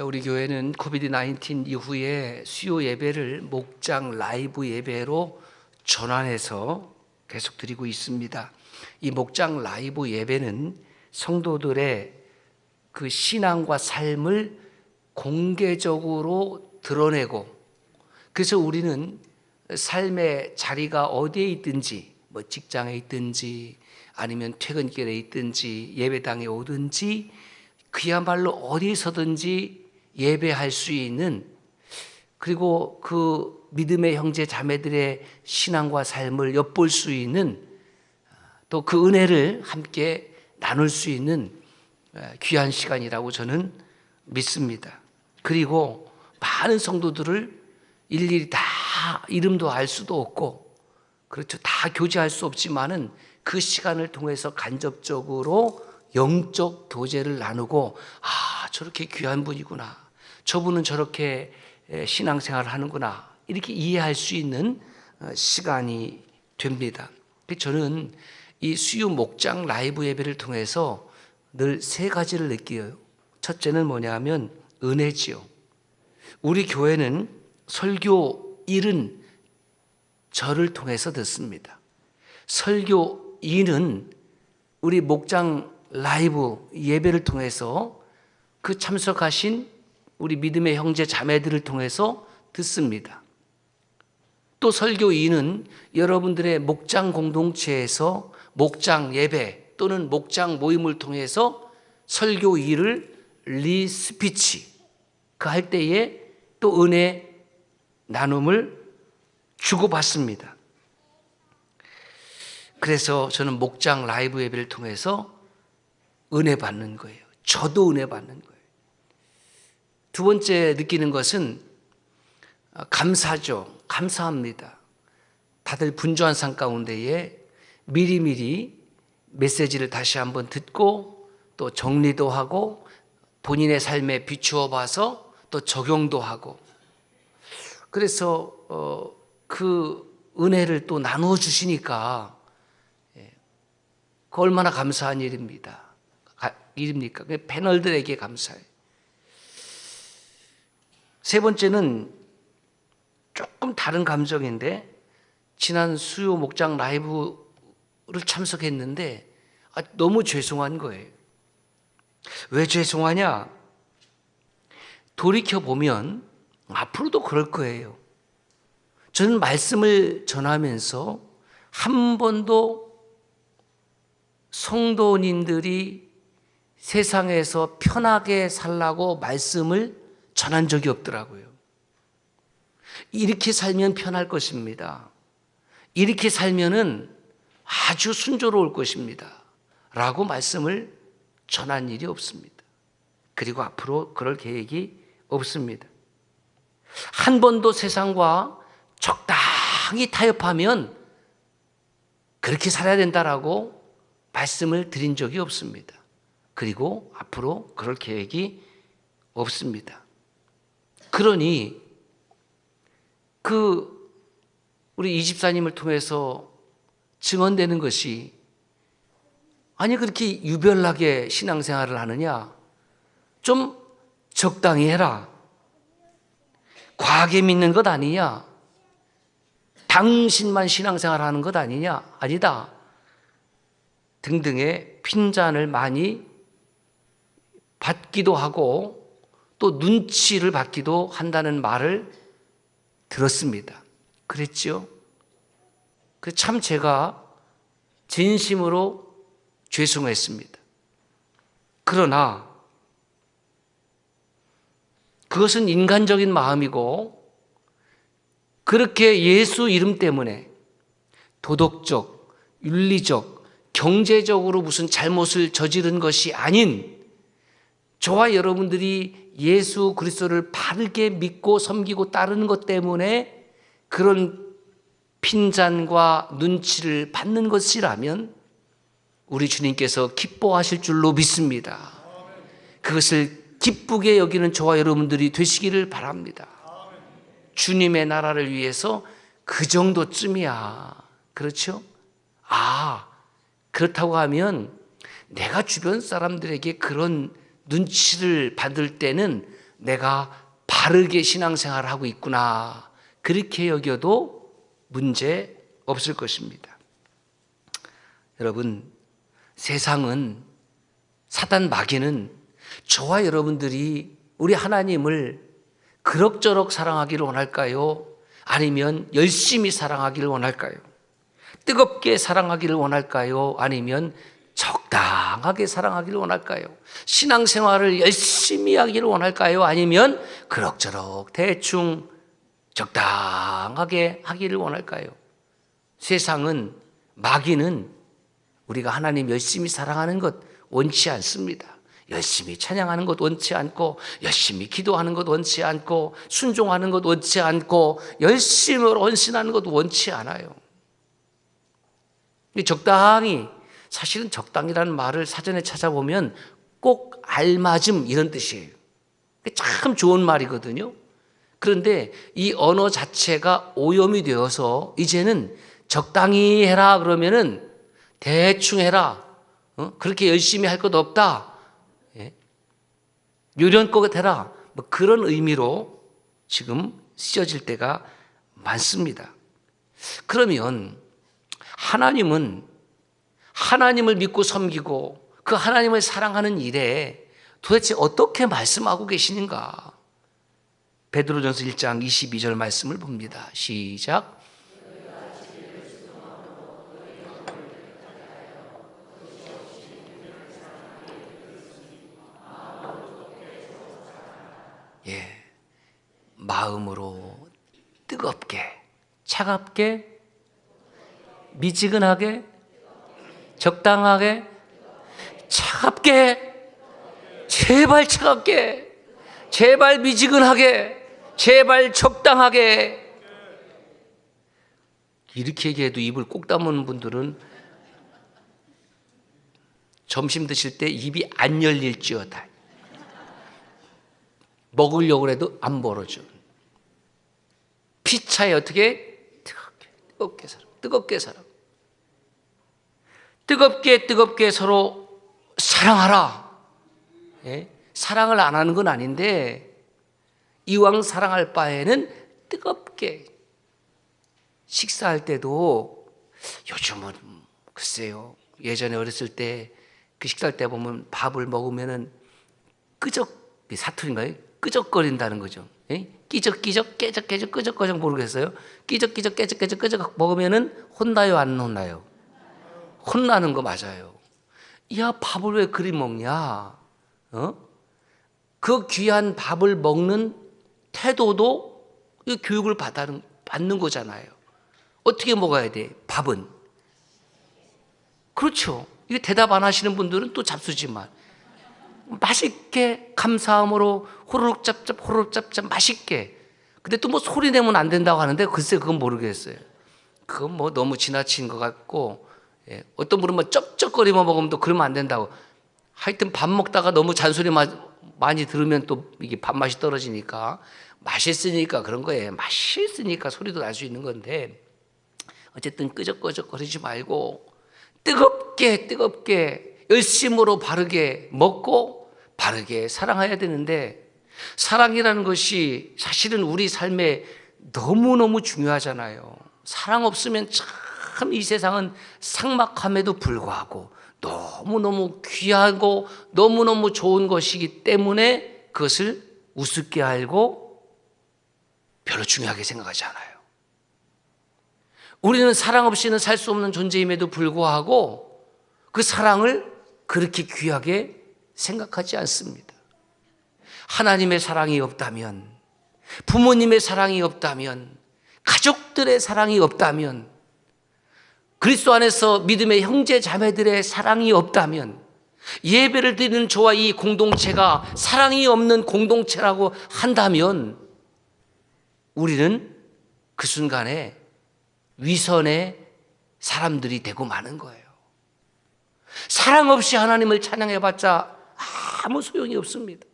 우리 교회는 코비드-19 이후에 수요 예배를 목장 라이브 예배로 전환해서 계속 드리고 있습니다. 이 목장 라이브 예배는 성도들의 그 신앙과 삶을 공개적으로 드러내고, 그래서 우리는 삶의 자리가 어디에 있든지, 직장에 있든지 아니면 퇴근길에 있든지 예배당에 오든지 그야말로 어디서든지 예배할 수 있는, 그리고 그 믿음의 형제 자매들의 신앙과 삶을 엿볼 수 있는, 또 그 은혜를 함께 나눌 수 있는 귀한 시간이라고 저는 믿습니다. 그리고 많은 성도들을 일일이 다 이름도 알 수도 없고, 그렇죠, 다 교제할 수 없지만은 그 시간을 통해서 간접적으로 영적 교제를 나누고, 저렇게 귀한 분이구나, 저분은 저렇게 신앙생활을 하는구나, 이렇게 이해할 수 있는 시간이 됩니다. 저는 이 수요 목장 라이브 예배를 통해서 늘 세 가지를 느껴요. 첫째는 뭐냐면 은혜지요. 우리 교회는 설교 1은 저를 통해서 듣습니다. 설교 2는 우리 목장 라이브 예배를 통해서 그 참석하신 우리 믿음의 형제 자매들을 통해서 듣습니다. 또 설교 2는 여러분들의 목장 공동체에서 목장 예배 또는 목장 모임을 통해서 설교 2를 리스피치, 그 할 때에 또 은혜 나눔을 주고받습니다. 그래서 저는 목장 라이브 예배를 통해서 은혜 받는 거예요. 저도 은혜 받는 거예요. 두 번째 느끼는 것은 감사죠. 감사합니다. 다들 분주한 삶 가운데에 미리미리 메시지를 다시 한번 듣고 또 정리도 하고 본인의 삶에 비추어 봐서 또 적용도 하고, 그래서 그 은혜를 또 나누어 주시니까 그 얼마나 감사한 일입니까? 패널들에게 감사해요. 세 번째는 조금 다른 감정인데, 지난 수요 목장 라이브를 참석했는데 너무 죄송한 거예요. 왜 죄송하냐? 돌이켜보면 앞으로도 그럴 거예요. 저는 말씀을 전하면서 한 번도 성도님들이 세상에서 편하게 살라고 말씀을 전한 적이 없더라고요. 이렇게 살면 편할 것입니다. 이렇게 살면은 아주 순조로울 것입니다. 라고 말씀을 전한 일이 없습니다. 그리고 앞으로 그럴 계획이 없습니다. 한 번도 세상과 적당히 타협하면 그렇게 살아야 된다라고 말씀을 드린 적이 없습니다. 그리고 앞으로 그럴 계획이 없습니다. 그러니 우리 이 집사님을 통해서 증언되는 것이, 아니 그렇게 유별나게 신앙생활을 하느냐? 좀 적당히 해라. 과하게 믿는 것 아니냐? 당신만 신앙생활 하는 것 아니냐? 아니다. 등등의 핀잔을 많이 받기도 하고 또 눈치를 받기도 한다는 말을 들었습니다. 그랬죠? 참 제가 진심으로 죄송했습니다. 그러나 그것은 인간적인 마음이고, 그렇게 예수 이름 때문에 도덕적, 윤리적, 경제적으로 무슨 잘못을 저지른 것이 아닌, 저와 여러분들이 예수 그리스도를 바르게 믿고 섬기고 따르는 것 때문에 그런 핀잔과 눈치를 받는 것이라면 우리 주님께서 기뻐하실 줄로 믿습니다. 그것을 기쁘게 여기는 저와 여러분들이 되시기를 바랍니다. 주님의 나라를 위해서 그 정도쯤이야. 그렇죠? 그렇다고 하면 내가 주변 사람들에게 그런 눈치를 받을 때는 내가 바르게 신앙생활을 하고 있구나, 그렇게 여겨도 문제 없을 것입니다. 여러분, 세상은, 사단 마귀는 저와 여러분들이 우리 하나님을 그럭저럭 사랑하기를 원할까요? 아니면 열심히 사랑하기를 원할까요? 뜨겁게 사랑하기를 원할까요? 아니면 적당하게 사랑하기를 원할까요? 신앙생활을 열심히 하기를 원할까요? 아니면 그럭저럭 대충 적당하게 하기를 원할까요? 세상은, 마귀는 우리가 하나님 열심히 사랑하는 것 원치 않습니다. 열심히 찬양하는 것 원치 않고, 열심히 기도하는 것 원치 않고, 순종하는 것 원치 않고, 열심히 헌신하는 것 원치 않아요. 적당히, 사실은 적당이라는 말을 사전에 찾아보면 꼭 알맞음, 이런 뜻이에요. 참 좋은 말이거든요. 그런데 이 언어 자체가 오염이 되어서 이제는 적당히 해라 그러면은 대충 해라, 그렇게 열심히 할 것 없다, 요령껏 해라, 뭐 그런 의미로 지금 쓰여질 때가 많습니다. 그러면 하나님은, 하나님을 믿고 섬기고 그 하나님을 사랑하는 일에 도대체 어떻게 말씀하고 계시는가? 베드로전서 1장 22절 말씀을 봅니다. 시작. 마음으로 뜨겁게, 차갑게, 미지근하게, 적당하게, 차갑게, 제발 차갑게, 제발 미지근하게, 제발 적당하게. 이렇게 얘기해도 입을 꼭 다무는 분들은 점심 드실 때 입이 안 열릴지어다. 먹으려고 해도 안 벌어져. 피차에 어떻게? 뜨겁게 살아. 뜨겁게 살아. 뜨겁게 서로 사랑하라. 사랑을 안 하는 건 아닌데, 이왕 사랑할 바에는 뜨겁게. 식사할 때도 요즘은 글쎄요, 예전에 어렸을 때 그 식사할 때 보면 밥을 먹으면은 사투리인가요? 끄적거린다는 거죠. 끼적끼적, 깨적깨적, 끄적끄적 모르겠어요. 끼적끼적, 깨적깨적, 끄적 먹으면은 혼나요, 안 혼나요? 혼나는 거 맞아요. 야, 밥을 왜 그리 먹냐? 그 귀한 밥을 먹는 태도도 교육을 받는 거잖아요. 어떻게 먹어야 돼? 밥은. 그렇죠. 이게 대답 안 하시는 분들은 또 잡수지만, 맛있게 감사함으로 호로록 짭짭 맛있게. 근데 또 뭐 소리 내면 안 된다고 하는데, 글쎄 그건 모르겠어요. 그건 뭐 너무 지나친 것 같고, 어떤 분은 뭐 쩝쩝거리며 먹으면 또 그러면 안 된다고. 하여튼 밥 먹다가 너무 잔소리 많이 들으면 또 이게 밥맛이 떨어지니까, 맛있으니까 그런 거예요. 맛있으니까 소리도 날 수 있는 건데, 어쨌든 끄적끄적거리지 말고 뜨겁게 열심으로 바르게 먹고 바르게 사랑해야 되는데, 사랑이라는 것이 사실은 우리 삶에 너무너무 중요하잖아요. 사랑 없으면 참 이 세상은 삭막함에도 불구하고 너무너무 귀하고 너무너무 좋은 것이기 때문에 그것을 우습게 알고 별로 중요하게 생각하지 않아요. 우리는 사랑 없이는 살 수 없는 존재임에도 불구하고 그 사랑을 그렇게 귀하게 생각하지 않습니다. 하나님의 사랑이 없다면, 부모님의 사랑이 없다면, 가족들의 사랑이 없다면, 그리스도 안에서 믿음의 형제 자매들의 사랑이 없다면, 예배를 드리는 저와 이 공동체가 사랑이 없는 공동체라고 한다면, 우리는 그 순간에 위선의 사람들이 되고 마는 거예요. 사랑 없이 하나님을 찬양해봤자 아무 소용이 없습니다.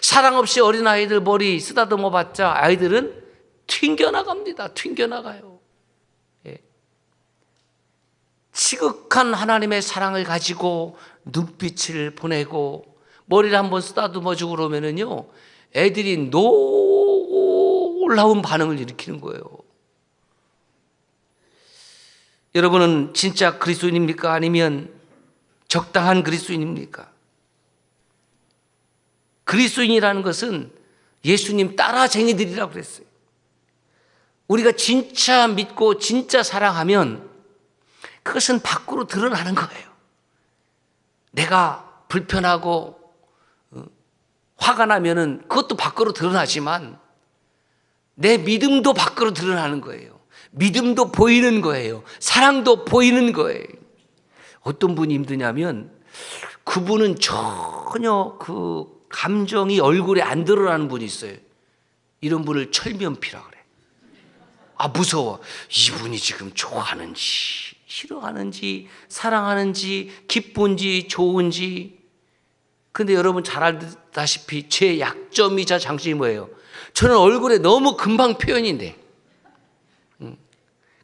사랑 없이 어린아이들 머리 쓰다듬어 봤자 아이들은 튕겨나갑니다. 튕겨나가요. 지극한 하나님의 사랑을 가지고 눈빛을 보내고 머리를 한번 쓰다듬어주고 그러면은요, 애들이 놀라운 반응을 일으키는 거예요. 여러분은 진짜 그리스도인입니까? 아니면 적당한 그리스도인입니까? 그리스도인이라는 것은 예수님 따라쟁이들이라고 그랬어요. 우리가 진짜 믿고 진짜 사랑하면 그것은 밖으로 드러나는 거예요. 내가 불편하고 화가 나면은 그것도 밖으로 드러나지만 내 믿음도 밖으로 드러나는 거예요. 믿음도 보이는 거예요. 사랑도 보이는 거예요. 어떤 분이 힘드냐면 그분은 전혀 그 감정이 얼굴에 안 드러나는 분이 있어요. 이런 분을 철면피라 그래. 아, 무서워. 이분이 지금 좋아하는지 싫어하는지 사랑하는지 기쁜지 좋은지. 근데 여러분 잘 알다시피 제 약점이자 장점이 뭐예요? 저는 얼굴에 너무 금방 표현이 돼.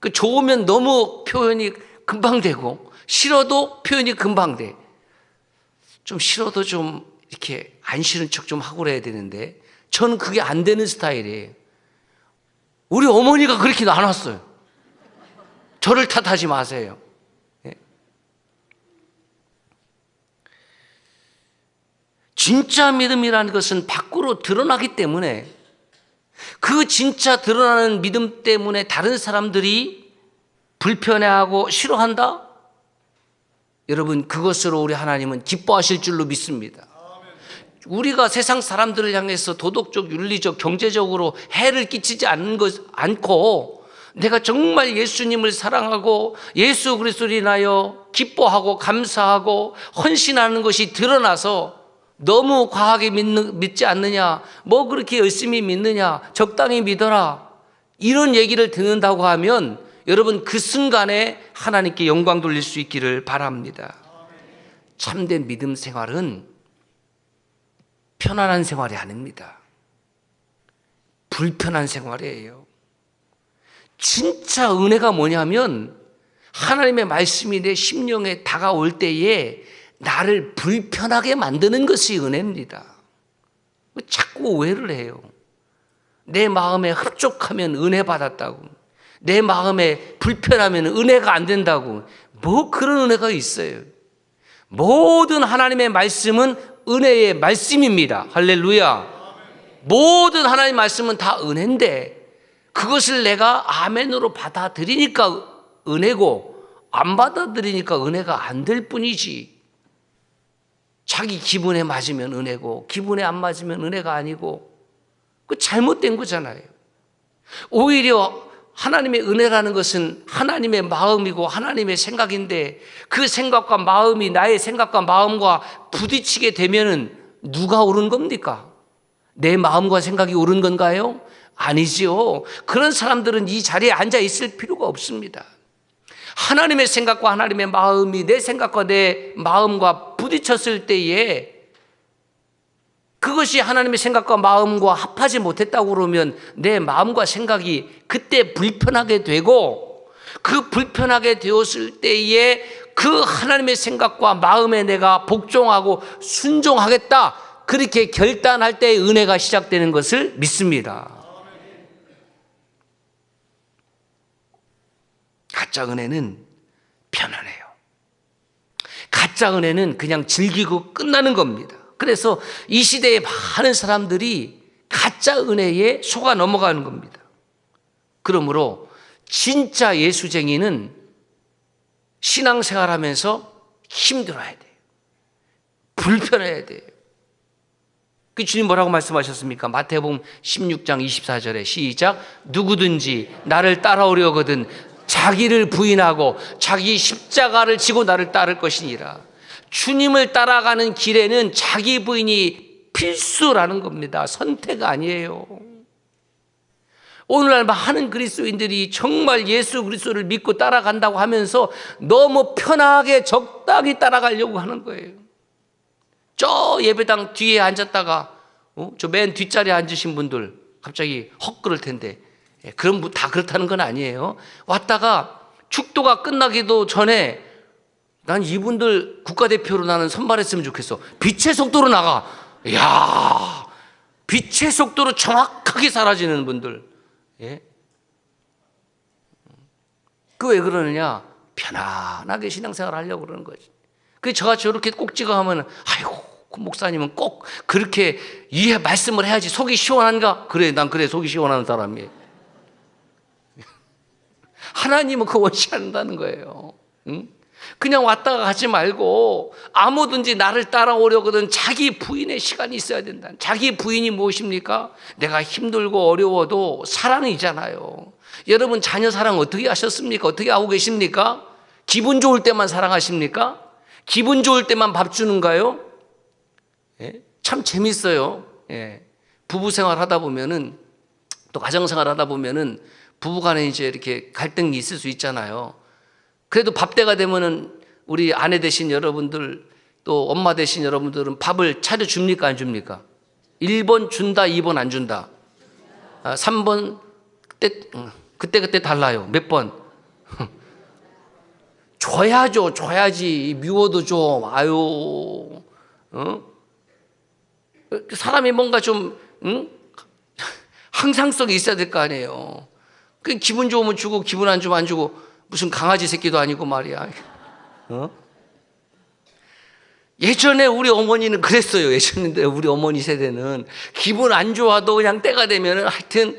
그 좋으면 너무 표현이 금방 되고 싫어도 표현이 금방 돼. 좀 싫어도 좀 이렇게 안 싫은 척 좀 하고 그래야 되는데 저는 그게 안 되는 스타일이에요. 우리 어머니가 그렇게 나눴어요. 저를 탓하지 마세요. 진짜 믿음이라는 것은 밖으로 드러나기 때문에 그 진짜 드러나는 믿음 때문에 다른 사람들이 불편해하고 싫어한다? 여러분, 그것으로 우리 하나님은 기뻐하실 줄로 믿습니다. 우리가 세상 사람들을 향해서 도덕적, 윤리적, 경제적으로 해를 끼치지 않고 내가 정말 예수님을 사랑하고 예수 그리스도를 인하여 기뻐하고 감사하고 헌신하는 것이 드러나서 너무 과하게 믿지 않느냐, 뭐 그렇게 열심히 믿느냐, 적당히 믿어라, 이런 얘기를 듣는다고 하면 여러분 그 순간에 하나님께 영광 돌릴 수 있기를 바랍니다. 참된 믿음 생활은 편안한 생활이 아닙니다. 불편한 생활이에요. 진짜 은혜가 뭐냐면 하나님의 말씀이 내 심령에 다가올 때에 나를 불편하게 만드는 것이 은혜입니다. 자꾸 오해를 해요. 내 마음에 흡족하면 은혜 받았다고, 내 마음에 불편하면 은혜가 안 된다고. 뭐 그런 은혜가 있어요. 모든 하나님의 말씀은 은혜의 말씀입니다. 할렐루야. 모든 하나님의 말씀은 다 은혜인데 그것을 내가 아멘으로 받아들이니까 은혜고 안 받아들이니까 은혜가 안 될 뿐이지. 자기 기분에 맞으면 은혜고 기분에 안 맞으면 은혜가 아니고, 그 잘못된 거잖아요. 오히려 하나님의 은혜라는 것은 하나님의 마음이고 하나님의 생각인데 그 생각과 마음이 나의 생각과 마음과 부딪히게 되면은 누가 옳은 겁니까? 내 마음과 생각이 옳은 건가요? 아니지요. 그런 사람들은 이 자리에 앉아 있을 필요가 없습니다. 하나님의 생각과 하나님의 마음이 내 생각과 내 마음과 부딪혔을 때에 그것이 하나님의 생각과 마음과 합하지 못했다고 그러면 내 마음과 생각이 그때 불편하게 되고, 그 불편하게 되었을 때에 그 하나님의 생각과 마음에 내가 복종하고 순종하겠다, 그렇게 결단할 때 은혜가 시작되는 것을 믿습니다. 가짜 은혜는 편안해요. 가짜 은혜는 그냥 즐기고 끝나는 겁니다. 그래서 이 시대에 많은 사람들이 가짜 은혜에 속아 넘어가는 겁니다. 그러므로 진짜 예수쟁이는 신앙생활하면서 힘들어야 돼요. 불편해야 돼요. 그 주님 뭐라고 말씀하셨습니까? 마태복음 16장 24절에 시작. 누구든지 나를 따라오려거든 자기를 부인하고 자기 십자가를 지고 나를 따를 것이니라. 주님을 따라가는 길에는 자기 부인이 필수라는 겁니다. 선택 아니에요. 오늘날 많은 그리스도인들이 정말 예수 그리스도를 믿고 따라간다고 하면서 너무 편하게 적당히 따라가려고 하는 거예요. 저 예배당 뒤에 앉았다가 저 맨 뒷자리에 앉으신 분들 갑자기 헉 그럴 텐데, 그럼 다 그렇다는 건 아니에요. 왔다가 축도가 끝나기도 전에 난 이분들 국가대표로 나는 선발했으면 좋겠어. 빛의 속도로 나가. 이야, 빛의 속도로 정확하게 사라지는 분들. 예? 그 왜 그러느냐? 편안하게 신앙생활 하려고 그러는 거지. 그 저같이 저렇게 꼭 찍어 하면, 아이고, 그 목사님은 꼭 그렇게 말씀을 해야지 속이 시원한가? 그래, 난 그래, 속이 시원한 사람이에요. 하나님은 그거 원치 않는다는 거예요. 응? 그냥 왔다가 가지 말고 아무든지 나를 따라오려거든 자기 부인의 시간이 있어야 된다. 자기 부인이 무엇입니까? 내가 힘들고 어려워도 사랑이잖아요. 여러분 자녀 사랑 어떻게 하셨습니까? 어떻게 하고 계십니까? 기분 좋을 때만 사랑하십니까? 기분 좋을 때만 밥 주는가요? 예? 참 재밌어요. 예. 부부 생활 하다 보면은 또 가정 생활 하다 보면은 부부간에 이제 이렇게 갈등이 있을 수 있잖아요. 그래도 밥 때가 되면은 우리 아내 되신 여러분들 또 엄마 되신 여러분들은 밥을 차려 줍니까 안 줍니까? 1번 준다, 2번 안 준다. 3번 그때 달라요. 몇 번? 줘야죠. 줘야지. 미워도 좀 아유. 사람이 뭔가 좀 항상성이 있어야 될 거 아니에요. 그 기분 좋으면 주고 기분 안 주면 안 주고 무슨 강아지 새끼도 아니고 말이야. 예전에 우리 어머니는 그랬어요. 예전에 우리 어머니 세대는 기분 안 좋아도 그냥 때가 되면은 하여튼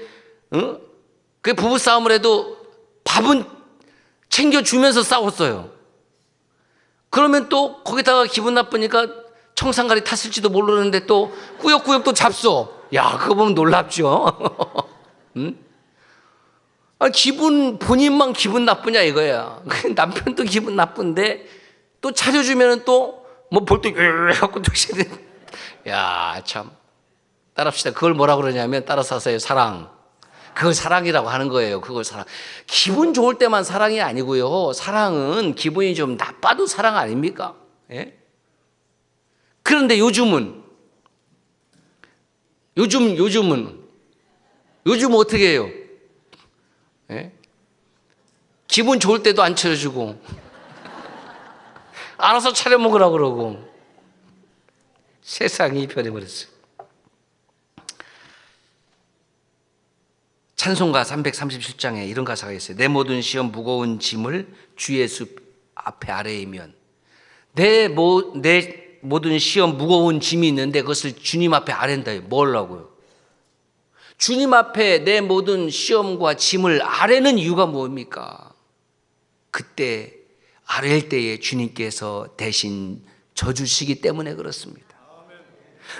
그 부부 싸움을 해도 밥은 챙겨주면서 싸웠어요. 그러면 또 거기다가 기분 나쁘니까 청산가리 탔을지도 모르는데 또 꾸역꾸역 또 잡숴. 야, 그거 보면 놀랍죠. 본인만 기분 나쁘냐 이거야. 남편도 기분 나쁜데 또 차려주면 또 뭐 볼 때 갖고 또 야, 참. 따라합시다. 그걸 뭐라 그러냐면 따라서 하세요. 사랑. 그걸 사랑이라고 하는 거예요. 그걸 사랑. 기분 좋을 때만 사랑이 아니고요. 사랑은 기분이 좀 나빠도 사랑 아닙니까? 예? 그런데 요즘은 어떻게 해요? 예? 기분 좋을 때도 안 차려주고 알아서 차려 먹으라고 그러고 세상이 변해버렸어요. 찬송가 337장에 이런 가사가 있어요. 내 모든 시험 무거운 짐을 주 예수 앞에 아래이면 내 모든 시험 무거운 짐이 있는데 그것을 주님 앞에 아랜다. 뭐라고요? 주님 앞에 내 모든 시험과 짐을 아뢰는 이유가 뭡니까? 그때 아랠 때에 주님께서 대신 져주시기 때문에 그렇습니다.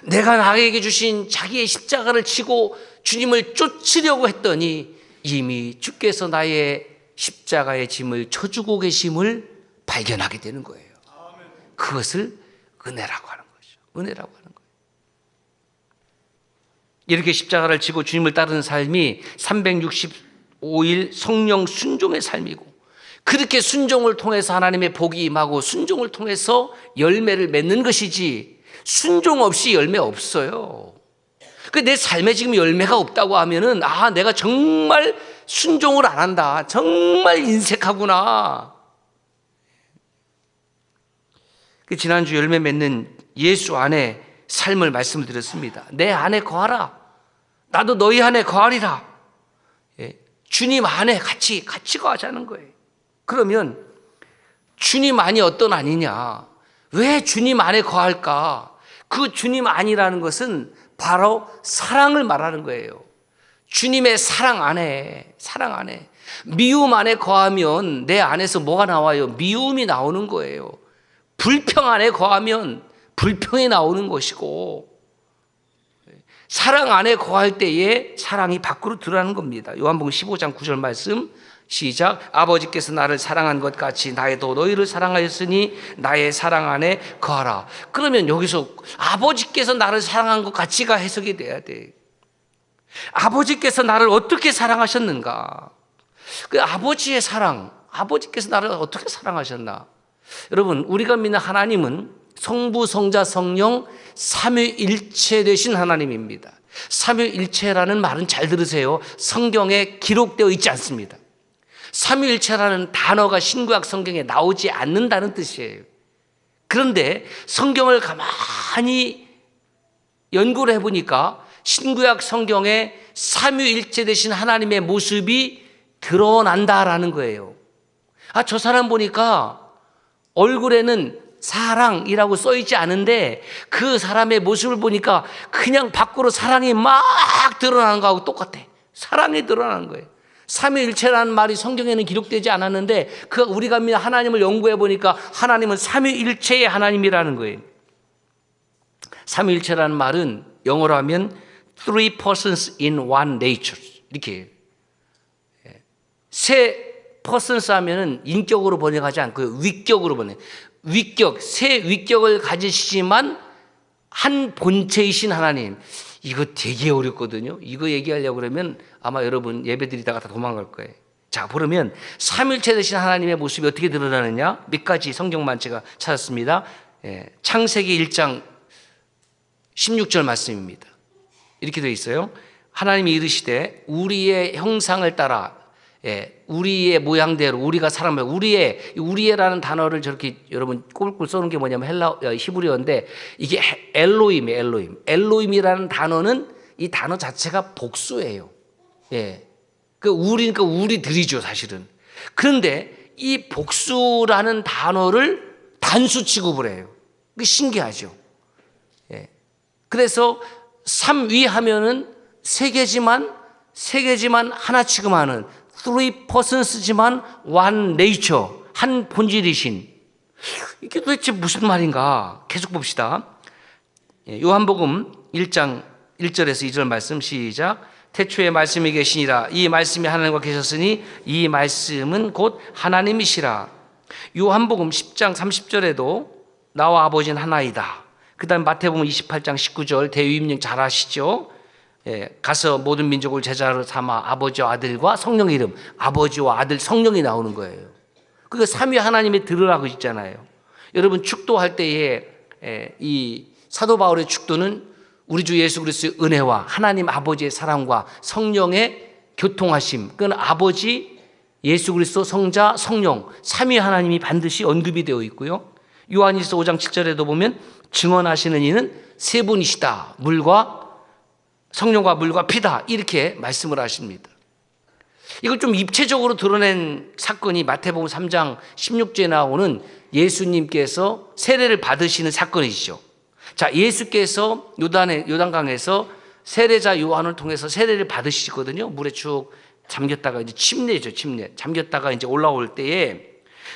내가 나에게 주신 자기의 십자가를 치고 주님을 쫓으려고 했더니 이미 주께서 나의 십자가의 짐을 져주고 계심을 발견하게 되는 거예요. 그것을 은혜라고 하는 거죠. 은혜라고 하는 거예요. 이렇게 십자가를 지고 주님을 따르는 삶이 365일 성령 순종의 삶이고 그렇게 순종을 통해서 하나님의 복이 임하고 순종을 통해서 열매를 맺는 것이지 순종 없이 열매 없어요. 내 삶에 지금 열매가 없다고 하면은 내가 정말 순종을 안 한다. 정말 인색하구나. 지난주 열매 맺는 예수 안에 삶을 말씀을 드렸습니다. 내 안에 거하라. 나도 너희 안에 거하리라. 주님 안에 같이 거하자는 거예요. 그러면 주님 안이 어떤 안이냐? 왜 주님 안에 거할까? 그 주님 안이라는 것은 바로 사랑을 말하는 거예요. 주님의 사랑 안에 미움 안에 거하면 내 안에서 뭐가 나와요? 미움이 나오는 거예요. 불평 안에 거하면 불평이 나오는 것이고 사랑 안에 거할 때에 사랑이 밖으로 드러나는 겁니다. 요한복음 15장 9절 말씀 시작. 아버지께서 나를 사랑한 것 같이 나도 너희를 사랑하였으니 나의 사랑 안에 거하라. 그러면 여기서 아버지께서 나를 사랑한 것 같이가 해석이 돼야 돼. 아버지께서 나를 어떻게 사랑하셨는가? 그 아버지의 사랑, 아버지께서 나를 어떻게 사랑하셨나? 여러분, 우리가 믿는 하나님은 성부, 성자, 성령 삼위일체 되신 하나님입니다. 삼위일체라는 말은 잘 들으세요. 성경에 기록되어 있지 않습니다. 삼위일체라는 단어가 신구약 성경에 나오지 않는다는 뜻이에요. 그런데 성경을 가만히 연구를 해보니까 신구약 성경에 삼위일체 되신 하나님의 모습이 드러난다라는 거예요. 저 사람 보니까 얼굴에는 사랑이라고 써있지 않은데 그 사람의 모습을 보니까 그냥 밖으로 사랑이 막 드러나는 거하고 똑같아. 사랑이 드러나는 거예요. 삼위일체라는 말이 성경에는 기록되지 않았는데 우리가 믿는 하나님을 연구해 보니까 하나님은 삼위일체의 하나님이라는 거예요. 삼위일체라는 말은 영어로 하면 three persons in one nature 이렇게 해요. 세 persons 하면은 인격으로 번역하지 않고 위격으로 번역. 위격, 세 위격을 가지시지만 한 본체이신 하나님. 이거 되게 어렵거든요. 이거 얘기하려고 그러면 아마 여러분 예배드리다가 다 도망갈 거예요. 자, 그러면 삼일체 되신 하나님의 모습이 어떻게 드러나느냐? 몇 가지 성경만 제가 찾았습니다. 창세기 1장 16절 말씀입니다. 이렇게 되어 있어요. 하나님이 이르시되 우리의 형상을 따라 우리의 모양대로 우리가 사람을 우리의라는 단어를 저렇게 여러분 꼴꼴 써놓은 게 뭐냐면 히브리어인데 이게 엘로임이에요. 엘로임이라는 단어는 이 단어 자체가 복수예요. 그러니까 우리들이죠 사실은. 그런데 이 복수라는 단어를 단수 취급을 해요. 그 신기하죠. 그래서 삼위 하면은 세 개지만 하나 취급하는 three persons지만 one nature, 한 본질이신. 이게 도대체 무슨 말인가? 계속 봅시다. 요한복음 1장 1절에서 2절 말씀 시작. 태초에 말씀이 계시니라. 이 말씀이 하나님과 계셨으니 이 말씀은 곧 하나님이시라. 요한복음 10장 30절에도 나와 아버지는 하나이다. 그 다음 마태복음 28장 19절 대위임령 잘 아시죠? 가서 모든 민족을 제자로 삼아 아버지와 아들과 성령의 이름, 아버지와 아들 성령이 나오는 거예요. 그게 삼위 하나님이 들으라고 있잖아요. 여러분 축도할 때에 이 사도 바울의 축도는 우리 주 예수 그리스도의 은혜와 하나님 아버지의 사랑과 성령의 교통하심, 그건 아버지, 예수 그리스도, 성자, 성령 삼위 하나님이 반드시 언급이 되어 있고요. 요한일서 5장 7절에도 보면 증언하시는 이는 세 분이시다. 성령과 물과 피다. 이렇게 말씀을 하십니다. 이걸 좀 입체적으로 드러낸 사건이 마태복음 3장 16절에 나오는 예수님께서 세례를 받으시는 사건이시죠. 자, 예수께서 요단강에서 세례자 요한을 통해서 세례를 받으시거든요. 물에 쭉 잠겼다가 이제 침례죠. 잠겼다가 이제 올라올 때에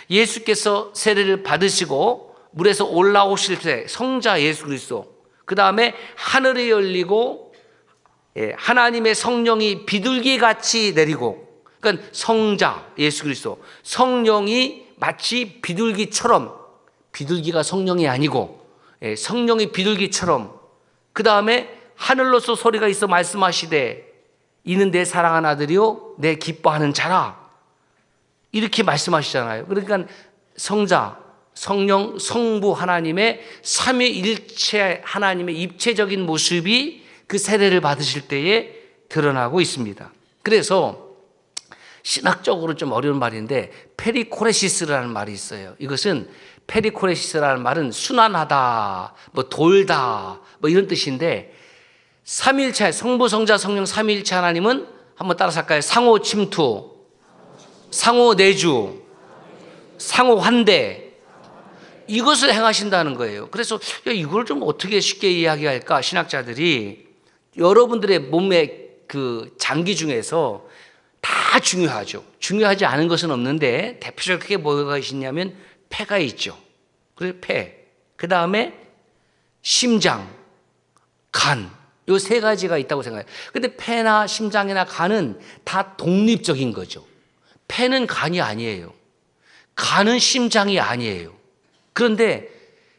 예수께서 세례를 받으시고 물에서 올라오실 때 성자 예수 그리스도, 그 다음에 하늘이 열리고 하나님의 성령이 비둘기같이 내리고, 그러니까 성자 예수 그리스도, 성령이 마치 비둘기처럼, 비둘기가 성령이 아니고 성령이 비둘기처럼, 그 다음에 하늘로서 소리가 있어 말씀하시되 이는 내 사랑하는 아들이요 내 기뻐하는 자라, 이렇게 말씀하시잖아요. 그러니까 성자, 성령, 성부 하나님의 삼위일체 하나님의 입체적인 모습이 그 세례를 받으실 때에 드러나고 있습니다. 그래서 신학적으로 좀 어려운 말인데 페리코레시스라는 말이 있어요. 이것은 페리코레시스라는 말은 순환하다, 돌다, 이런 뜻인데 삼위일체 성부, 성자, 성령 삼위일체 하나님은 한번 따라서 할까요? 상호 침투, 상호 내주, 상호 환대, 이것을 행하신다는 거예요. 그래서 이걸 좀 어떻게 쉽게 이야기할까? 신학자들이 여러분들의 몸의 그 장기 중에서 다 중요하죠. 중요하지 않은 것은 없는데 대표적으로 뭐가 있냐면 폐가 있죠. 그래서 폐, 그 다음에 심장, 간, 이 세 가지가 있다고 생각해요. 근데 폐나 심장이나 간은 다 독립적인 거죠. 폐는 간이 아니에요. 간은 심장이 아니에요. 그런데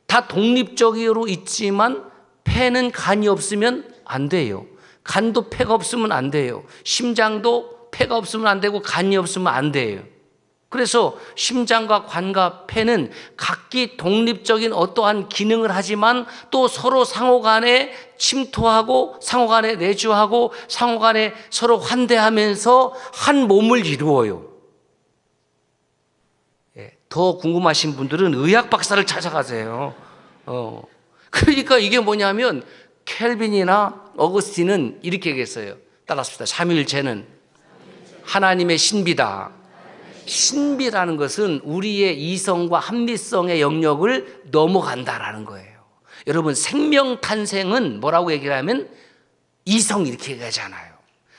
다 독립적으로 있지만 폐는 간이 없으면 안 돼요. 간도 폐가 없으면 안 돼요. 심장도 폐가 없으면 안 되고 간이 없으면 안 돼요. 그래서 심장과 간과 폐는 각기 독립적인 어떠한 기능을 하지만 또 서로 상호간에 침투하고 상호간에 내주하고 상호간에 서로 환대하면서 한 몸을 이루어요. 더 궁금하신 분들은 의학 박사를 찾아가세요. 그러니까 이게 뭐냐면 켈빈이나 어거스틴은 이렇게 얘기했어요. 따라합시다. 삼위일체는 하나님의 신비다. 신비라는 것은 우리의 이성과 합리성의 영역을 넘어간다라는 거예요. 여러분, 생명 탄생은 뭐라고 얘기를 하면 이성 이렇게 얘기하잖아요.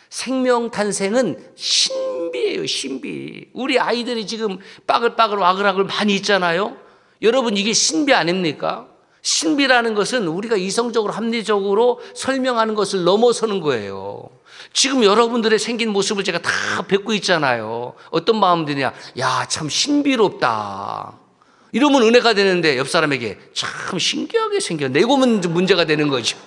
생명 탄생은 신비예요, 신비. 우리 아이들이 지금 빠글빠글 와글와글 많이 있잖아요. 여러분, 이게 신비 아닙니까? 신비라는 것은 우리가 이성적으로 합리적으로 설명하는 것을 넘어서는 거예요. 지금 여러분들의 생긴 모습을 제가 다 뵙고 있잖아요. 어떤 마음 드냐? 야, 참 신비롭다. 이러면 은혜가 되는데 옆 사람에게 참 신기하게 생겼네. 이거면 문제가 되는 거죠.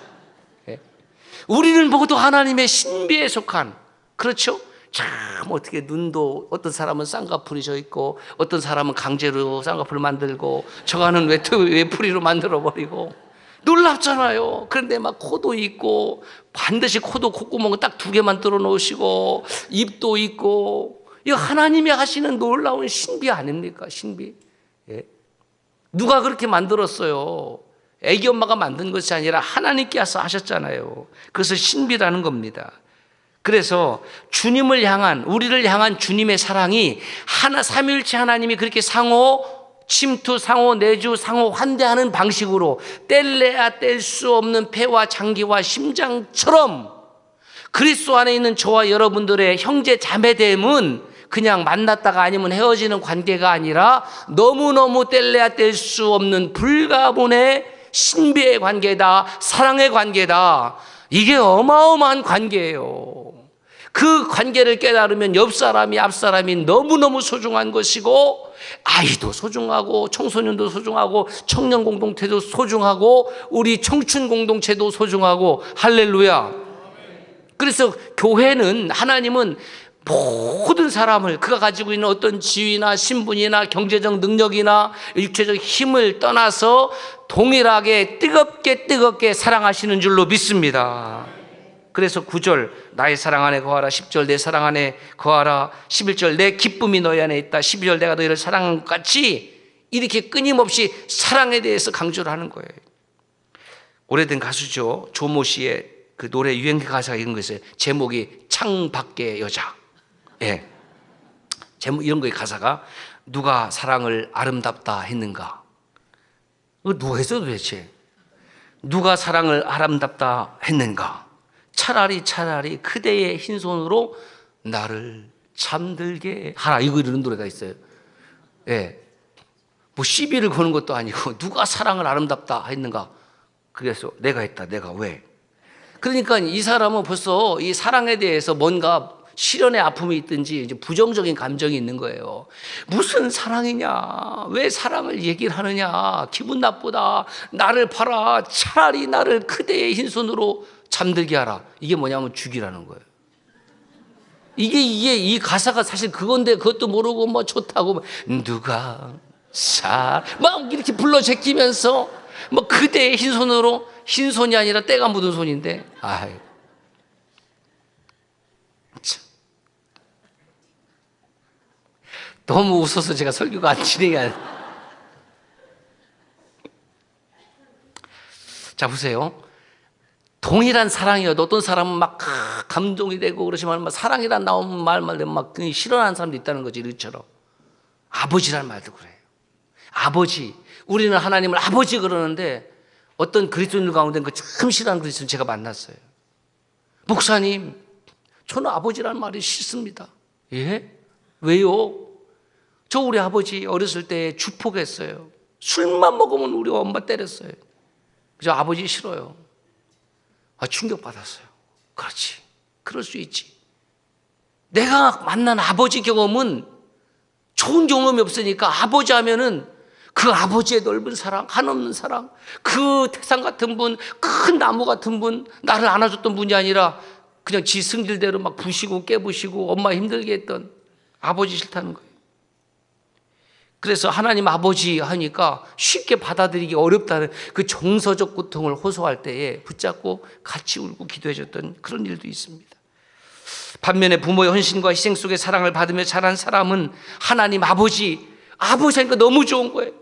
우리는 모두 하나님의 신비에 속한, 그렇죠? 참 어떻게 눈도 어떤 사람은 쌍꺼풀이 져 있고 어떤 사람은 강제로 쌍꺼풀을 만들고 저가는 외풀이로 만들어버리고 놀랍잖아요. 그런데 막 코도 있고 반드시 코도 콧구멍은 딱 2개만 뚫어 놓으시고 입도 있고, 이거 하나님이 하시는 놀라운 신비 아닙니까? 신비. 예. 누가 그렇게 만들었어요? 애기 엄마가 만든 것이 아니라 하나님께서 하셨잖아요. 그래서 신비라는 겁니다. 그래서 주님을 향한, 우리를 향한 주님의 사랑이 삼위일체 하나님이 그렇게 상호 침투, 상호 내주, 상호 환대하는 방식으로 뗄래야 뗄 수 없는 폐와 장기와 심장처럼 그리스도 안에 있는 저와 여러분들의 형제 자매됨은 그냥 만났다가 아니면 헤어지는 관계가 아니라 너무너무 뗄래야 뗄 수 없는 불가분의 신비의 관계다, 사랑의 관계다. 이게 어마어마한 관계예요. 그 관계를 깨달으면 옆 사람이 앞 사람이 너무너무 소중한 것이고, 아이도 소중하고 청소년도 소중하고 청년 공동체도 소중하고 우리 청춘 공동체도 소중하고, 할렐루야. 그래서 교회는, 하나님은 모든 사람을 그가 가지고 있는 어떤 지위나 신분이나 경제적 능력이나 육체적 힘을 떠나서 동일하게 뜨겁게 사랑하시는 줄로 믿습니다. 그래서 9절 나의 사랑 안에 거하라, 10절 내 사랑 안에 거하라, 11절 내 기쁨이 너희 안에 있다, 12절 내가 너희를 사랑한 것 같이, 이렇게 끊임없이 사랑에 대해서 강조를 하는 거예요. 오래된 가수죠. 조모 씨의 그 노래 유행 가사가 이런 거 있어요. 제목이 창밖의 여자. 예. 제목 이런 거의 가사가 누가 사랑을 아름답다 했는가? 누가 했어 도대체? 누가 사랑을 아름답다 했는가? 차라리 그대의 흰 손으로 나를 잠들게 하라. 이런 노래가 있어요. 예. 뭐 시비를 거는 것도 아니고 누가 사랑을 아름답다 했는가? 그래서 내가 했다. 내가 왜? 그러니까 이 사람은 벌써 이 사랑에 대해서 뭔가 실연의 아픔이 있든지 이제 부정적인 감정이 있는 거예요. 무슨 사랑이냐? 왜 사랑을 얘기를 하느냐? 기분 나쁘다. 나를 봐라. 차라리 나를 그대의 흰손으로 잠들게 하라. 이게 뭐냐면 죽이라는 거예요. 이게 이 가사가 사실 그건데 그것도 모르고 뭐 좋다고 누가 막 이렇게 불러 제끼면서 뭐 그대의 흰손으로, 흰손이 아니라 때가 묻은 손인데, 아이. 너무 웃어서 제가 설교가 안 진행이 안. 자, 보세요. 동일한 사랑이어도 어떤 사람은 막 감동이 되고 그러지만 막 사랑이란 나오는 말만 되면 막 싫어하는 사람도 있다는 거지. 이처럼 아버지란 말도 그래요. 아버지. 우리는 하나님을 아버지 그러는데 어떤 그리스도인들 가운데 그 참 싫어하는 그리스도인 제가 만났어요. 목사님, 저는 아버지란 말이 싫습니다. 예? 왜요? 저 우리 아버지 어렸을 때 주폭했어요. 술만 먹으면 우리 엄마 때렸어요. 그래서 아버지 싫어요. 충격받았어요. 그렇지. 그럴 수 있지. 내가 만난 아버지 경험은 좋은 경험이 없으니까 아버지 하면은 그 아버지의 넓은 사랑, 한없는 사랑, 그 태산 같은 분, 큰 나무 같은 분, 나를 안아줬던 분이 아니라 그냥 지 승질대로 막 부시고 깨부시고 엄마 힘들게 했던 아버지 싫다는 거예요. 그래서 하나님 아버지 하니까 쉽게 받아들이기 어렵다는 그 정서적 고통을 호소할 때에 붙잡고 같이 울고 기도해줬던 그런 일도 있습니다. 반면에 부모의 헌신과 희생 속에 사랑을 받으며 자란 사람은 하나님 아버지, 아버지 하니까 너무 좋은 거예요.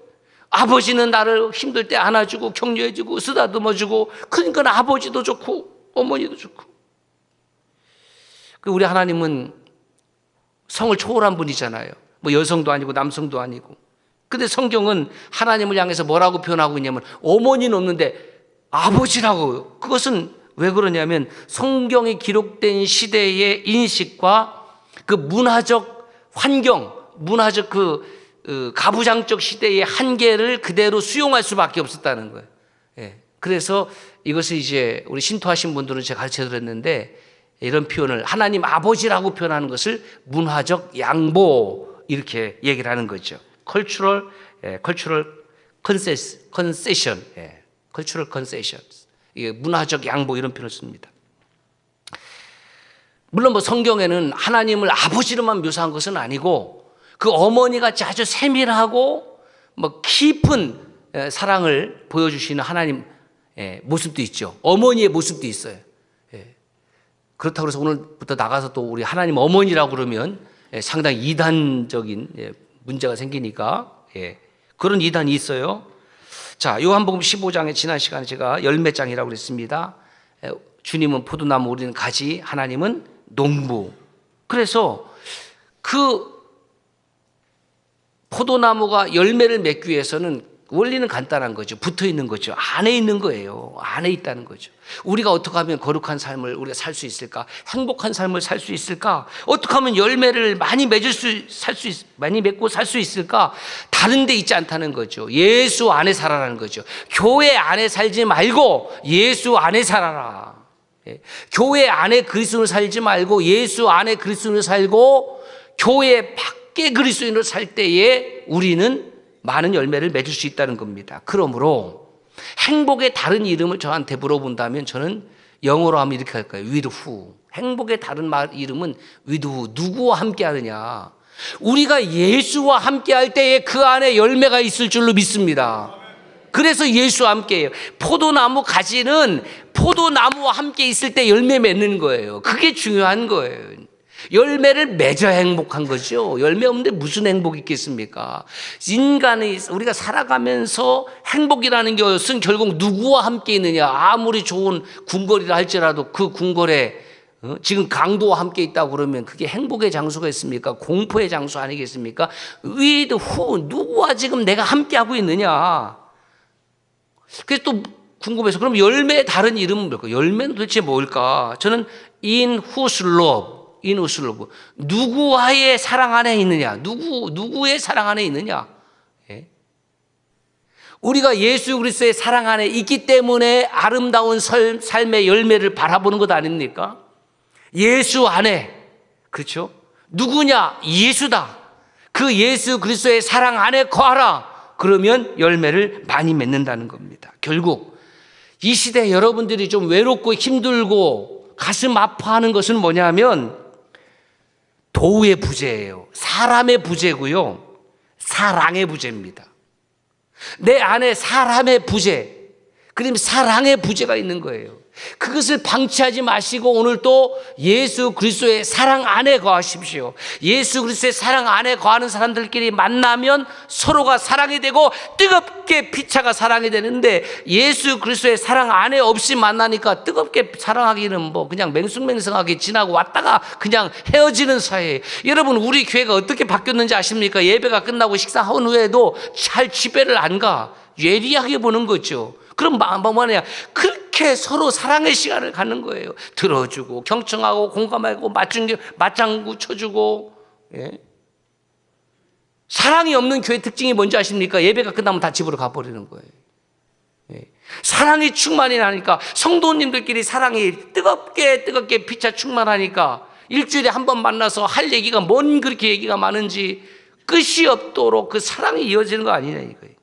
아버지는 나를 힘들 때 안아주고 격려해주고 쓰다듬어주고, 그러니까 아버지도 좋고 어머니도 좋고. 우리 하나님은 성을 초월한 분이잖아요. 뭐 여성도 아니고 남성도 아니고. 근데 성경은 하나님을 향해서 뭐라고 표현하고 있냐면 어머니는 없는데 아버지라고. 그것은 왜 그러냐면 성경에 기록된 시대의 인식과 그 문화적 환경, 문화적 가부장적 시대의 한계를 그대로 수용할 수밖에 없었다는 거예요. 예. 그래서 이것을 이제 우리 신토하신 분들은 제가 가르쳐 드렸는데, 이런 표현을 하나님 아버지라고 표현하는 것을 문화적 양보, 이렇게 얘기를 하는 거죠. cultural concession, cultural concession. 이게 문화적 양보, 이런 표현을 씁니다. 물론 뭐 성경에는 하나님을 아버지로만 묘사한 것은 아니고 그 어머니같이 아주 세밀하고 뭐 깊은 사랑을 보여주시는 하나님 모습도 있죠. 어머니의 모습도 있어요. 그렇다고 해서 오늘부터 나가서 또 우리 하나님 어머니라고 그러면 상당히 이단적인 문제가 생기니까 그런 이단이 있어요. 자, 요한복음 15장에 지난 시간에 제가 열매장이라고 그랬습니다. 주님은 포도나무, 우리는 가지, 하나님은 농부. 그래서 그 포도나무가 열매를 맺기 위해서는 원리는 간단한 거죠. 붙어 있는 거죠. 안에 있는 거예요. 안에 있다는 거죠. 우리가 어떻게 하면 거룩한 삶을 우리가 살 수 있을까? 행복한 삶을 살 수 있을까? 어떻게 하면 열매를 많이 맺고 살 수 있을까? 다른 데 있지 않다는 거죠. 예수 안에 살아라는 거죠. 교회 안에 살지 말고 예수 안에 살아라. 교회 안에 그리스도인으로 살지 말고 예수 안에 그리스도인으로 살고 교회 밖에 그리스도인으로 살 때에 우리는 많은 열매를 맺을 수 있다는 겁니다. 그러므로 행복의 다른 이름을 저한테 물어본다면 저는 영어로 하면 이렇게 할까요? with who. 행복의 다른 이름은 with who. 누구와 함께 하느냐. 우리가 예수와 함께 할 때에 그 안에 열매가 있을 줄로 믿습니다. 그래서 예수와 함께 해요. 포도나무 가지는 포도나무와 함께 있을 때 열매 맺는 거예요. 그게 중요한 거예요. 열매를 맺어야 행복한 거죠. 열매 없는데 무슨 행복이 있겠습니까? 인간이 우리가 살아가면서 행복이라는 것은 결국 누구와 함께 있느냐. 아무리 좋은 궁궐이라 할지라도 그 궁궐에 지금 강도와 함께 있다고 그러면 그게 행복의 장소가 있습니까? 공포의 장소 아니겠습니까? with who, 누구와 지금 내가 함께하고 있느냐. 그래서 또 궁금해서 그럼 열매의 다른 이름은 뭘까? 열매는 도대체 뭘까? 저는 in whose love, 누구와의 사랑 안에 있느냐? 누구의 사랑 안에 있느냐? 우리가 예수 그리스도의 사랑 안에 있기 때문에 아름다운 삶의 열매를 바라보는 것 아닙니까? 예수 안에, 그렇죠? 누구냐? 예수다. 그 예수 그리스도의 사랑 안에 거하라. 그러면 열매를 많이 맺는다는 겁니다. 결국 이 시대 여러분들이 좀 외롭고 힘들고 가슴 아파하는 것은 뭐냐면 도우의 부재예요. 사람의 부재고요. 사랑의 부재입니다. 내 안에 사람의 부재, 그럼 사랑의 부재가 있는 거예요. 그것을 방치하지 마시고 오늘 또 예수 그리스도의 사랑 안에 거하십시오. 예수 그리스도의 사랑 안에 거하는 사람들끼리 만나면 서로가 사랑이 되고 뜨겁게 피차가 사랑이 되는데, 예수 그리스도의 사랑 안에 없이 만나니까 뜨겁게 사랑하기는 뭐 그냥 맹숭맹숭하게 지나고 왔다가 그냥 헤어지는 사이에. 여러분, 우리 교회가 어떻게 바뀌었는지 아십니까? 예배가 끝나고 식사한 후에도 잘 집회를 안 가. 예리하게 보는 거죠. 그럼 뭐냐? 그렇게 서로 사랑의 시간을 갖는 거예요. 들어주고 경청하고 공감하고 맞장구 쳐주고. 사랑이 없는 교회 특징이 뭔지 아십니까? 예배가 끝나면 다 집으로 가버리는 거예요. 사랑이 충만이 나니까, 성도님들끼리 사랑이 뜨겁게 피차 충만하니까 일주일에 한 번 만나서 할 얘기가 뭔 그렇게 얘기가 많은지 끝이 없도록 그 사랑이 이어지는 거 아니냐 이거예요.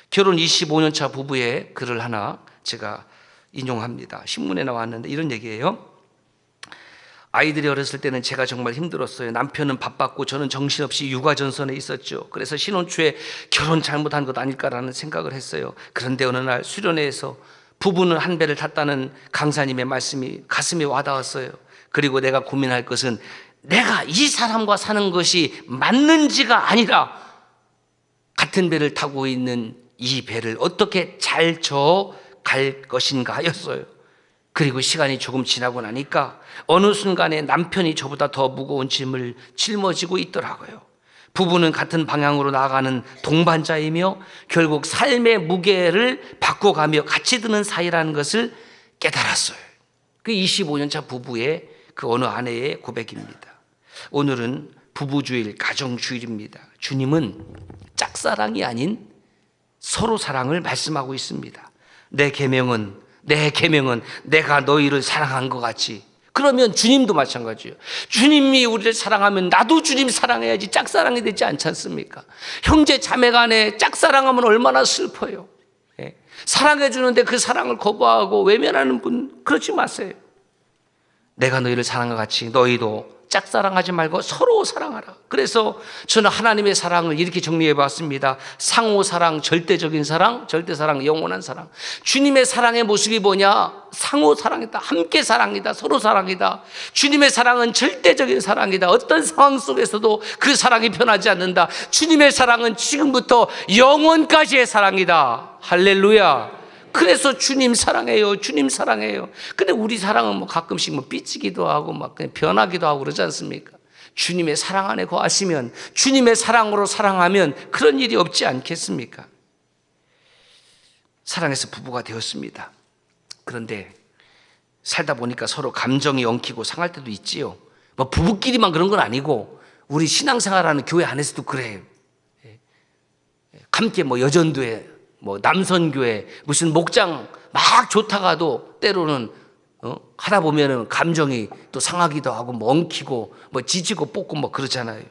결혼 25년 차 부부의 글을 하나 제가 인용합니다. 신문에 나왔는데 이런 얘기예요. 아이들이 어렸을 때는 제가 정말 힘들었어요. 남편은 바빴고 저는 정신없이 육아전선에 있었죠. 그래서 신혼 초에 결혼 잘못한 것 아닐까라는 생각을 했어요. 그런데 어느 날 수련회에서 부부는 한 배를 탔다는 강사님의 말씀이 가슴에 와닿았어요. 그리고 내가 고민할 것은 내가 이 사람과 사는 것이 맞는지가 아니라 같은 배를 타고 있는 이 배를 어떻게 잘 저갈 것인가 하였어요. 그리고 시간이 조금 지나고 나니까 어느 순간에 남편이 저보다 더 무거운 짐을 짊어지고 있더라고요. 부부는 같은 방향으로 나아가는 동반자이며 결국 삶의 무게를 바꿔가며 같이 드는 사이라는 것을 깨달았어요. 그 25년 차 부부의 그 어느 아내의 고백입니다. 오늘은 부부주일, 가정주일입니다. 주님은 짝사랑이 아닌 서로 사랑을 말씀하고 있습니다. 내 계명은 내가 너희를 사랑한 것 같이. 그러면 주님도 마찬가지예요. 주님이 우리를 사랑하면 나도 주님 사랑해야지 짝사랑이 되지 않지 않습니까? 형제 자매 간에 짝사랑하면 얼마나 슬퍼요. 예. 사랑해 주는데 그 사랑을 거부하고 외면하는 분 그러지 마세요. 내가 너희를 사랑한 것 같이 너희도 짝사랑하지 말고 서로 사랑하라. 그래서 저는 하나님의 사랑을 이렇게 정리해 봤습니다. 상호사랑, 절대적인 사랑, 절대사랑, 영원한 사랑. 주님의 사랑의 모습이 뭐냐? 상호사랑이다. 함께 사랑이다. 서로 사랑이다. 주님의 사랑은 절대적인 사랑이다. 어떤 상황 속에서도 그 사랑이 변하지 않는다. 주님의 사랑은 지금부터 영원까지의 사랑이다. 할렐루야. 그래서 주님 사랑해요. 주님 사랑해요. 근데 우리 사랑은 뭐 가끔씩 뭐 삐치기도 하고 막 그냥 변하기도 하고 그러지 않습니까? 주님의 사랑 안에 거하시면, 주님의 사랑으로 사랑하면 그런 일이 없지 않겠습니까? 사랑해서 부부가 되었습니다. 그런데 살다 보니까 서로 감정이 엉키고 상할 때도 있지요. 뭐 부부끼리만 그런 건 아니고 우리 신앙생활하는 교회 안에서도 그래요. 함께 뭐 여전도회, 뭐 남선교회, 무슨 목장 막 좋다가도 때로는 하다 보면은 감정이 또 상하기도 하고 뭐 엉키고 뭐 지지고 볶고 뭐 그러잖아요.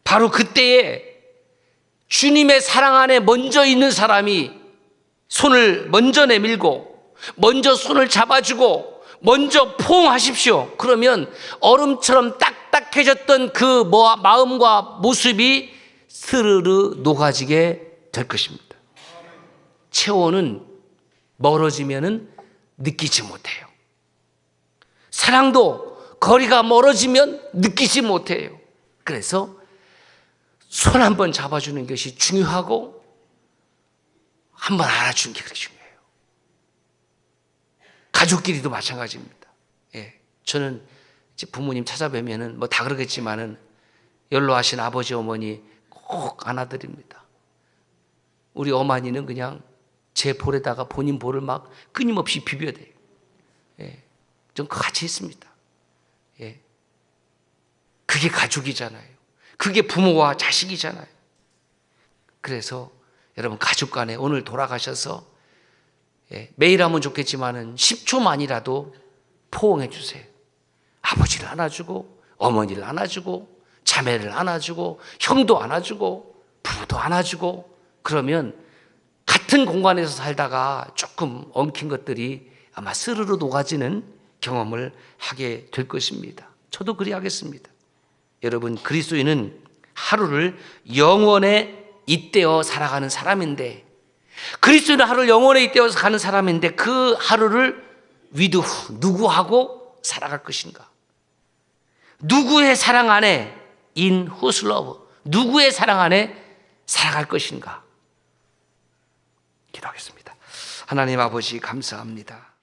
바로 그때에 주님의 사랑 안에 먼저 있는 사람이 손을 먼저 내밀고 먼저 손을 잡아주고 먼저 포옹하십시오. 그러면 얼음처럼 딱딱해졌던 그 마음과 모습이 스르르 녹아지게 될 것입니다. 체온은 멀어지면은 느끼지 못해요. 사랑도 거리가 멀어지면 느끼지 못해요. 그래서 손 한번 잡아주는 것이 중요하고 한번 안아주는 게 그렇게 중요해요. 가족끼리도 마찬가지입니다. 예, 저는 이제 부모님 찾아뵈면은 뭐 다 그러겠지만은 연로하신 아버지 어머니 꼭 안아드립니다. 우리 어머니는 그냥 제 볼에다가 본인 볼을 막 끊임없이 비벼대요. 예, 좀 같이 있습니다. 예, 그게 가족이잖아요. 그게 부모와 자식이잖아요. 그래서 여러분 가족 간에 오늘 돌아가셔서 매일 하면 좋겠지만은 10초만이라도 포옹해 주세요. 아버지를 안아주고 어머니를 안아주고 자매를 안아주고 형도 안아주고 부부도 안아주고 그러면 같은 공간에서 살다가 조금 엉킨 것들이 아마 스르르 녹아지는 경험을 하게 될 것입니다. 저도 그리하겠습니다. 여러분 그리스도인은 하루를 영원에 잇대어 살아가는 사람인데 그리스도인은 하루를 영원에 잇대어서 가는 사람인데 그 하루를 누구하고 살아갈 것인가? 누구의 사랑 안에 in whose love 누구의 사랑 안에 살아갈 것인가? 기도하겠습니다. 하나님 아버지 감사합니다.